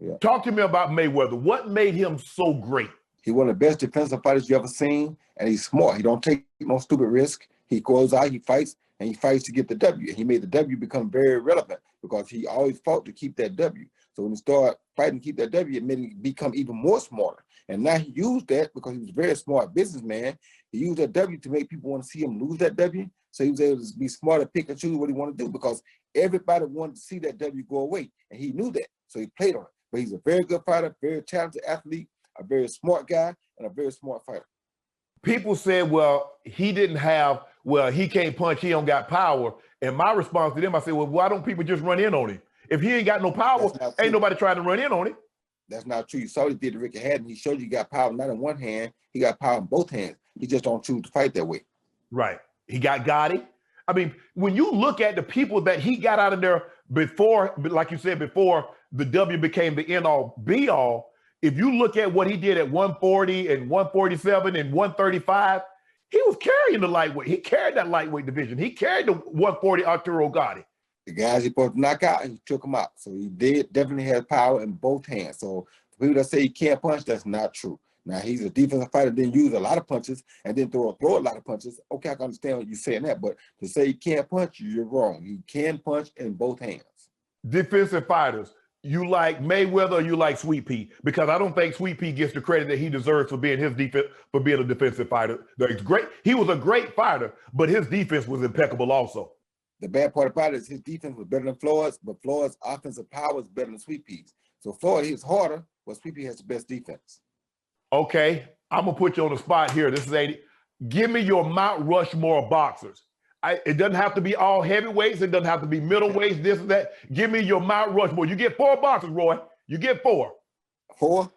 Yeah. Talk to me about Mayweather. What made him so great? He's one of the best defensive fighters you ever seen, and he's smart. He don't take no stupid risk. He goes out, he fights, and he fights to get the W. And he made the W become very relevant because he always fought to keep that W. So when he started fighting to keep that W, it made him become even more smarter. And now he used that because he was a very smart businessman. He used that W to make people want to see him lose that W. So he was able to be smart and pick and choose what he wanted to do because everybody wanted to see that W go away. And he knew that. So he played on it. But he's a very good fighter, very talented athlete, a very smart guy, and a very smart fighter. People said, well, he can't punch, he don't got power. And my response to them, I said, well, why don't people just run in on him? If he ain't got no power, ain't nobody trying to run in on him. That's not true. You saw what he did to Ricky Hatton. He showed you got power not in one hand, he got power in both hands. He just don't choose to fight that way. Right. He got Gotti. I mean, when you look at the people that he got out of there before, like you said, before the W became the end-all, be-all, if you look at what he did at 140 and 147 and 135, he was carrying the lightweight. He carried that lightweight division. He carried the 140 Arturo Gotti. The guys he supposed to knock out, he took them out. So he definitely has power in both hands. So for people that say he can't punch, that's not true. Now, he's a defensive fighter, didn't use a lot of punches and didn't throw a lot of punches. Okay, I can understand what you're saying that, but to say he can't punch, you're wrong. He can punch in both hands. Defensive fighters, you like Mayweather or you like Sweet Pea? Because I don't think Sweet Pea gets the credit that he deserves for being a defensive fighter. He's great. He was a great fighter, but his defense was impeccable also. The bad part about it is his defense was better than Floyd's, but Floyd's offensive power is better than Sweet Pea's. So Floyd hits harder, but Sweet Pea has the best defense. Okay, I'm gonna put you on the spot here. This is 80. Give me your Mount Rushmore boxers. It doesn't have to be all heavyweights. It doesn't have to be middleweights, this and that. Give me your Mount Rushmore. You get 4 boxers, Roy. You get 4. 4?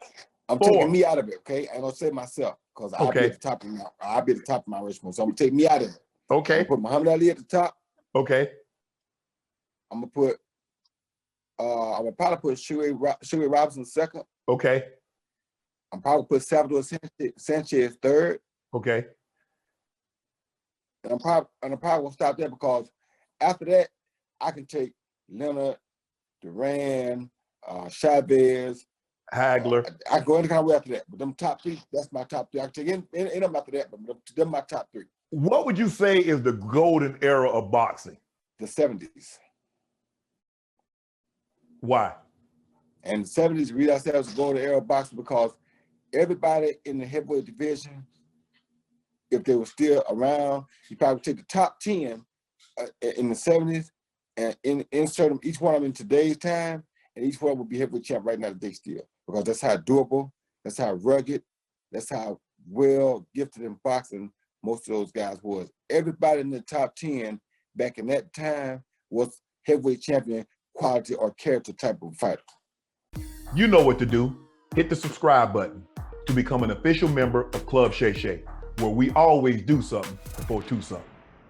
I'm taking me out of it, okay? I ain't gonna say myself, because I'll be at the top of my Rushmore. So I'm gonna take me out of it. Okay. I'm gonna put Muhammad Ali at the top. Okay. I'm gonna put I'm gonna probably put Sugar Robinson second. Okay. I'm probably put Salvador Sanchez third. Okay. And I'm probably gonna stop there because after that, I can take Leonard, Duran, Chavez, Hagler. I can go any kind of way after that. But them top 3, that's my top 3. I can take any them after that, but them my top 3. What would you say is the golden era of boxing? The 70s. Why? And the 70s, we ourselves the golden era of boxing because everybody in the heavyweight division, if they were still around, you probably take the top 10 in the 70s and insert them, each one of them in today's time, and each one would be heavyweight champ right now today still. Because that's how durable, that's how rugged, that's how well gifted in boxing most of those guys was. Everybody in the top 10 back in that time was heavyweight champion quality or character type of fighter. You know what to do. Hit the subscribe button to become an official member of Club Shay Shay, where we always do something before 2 something.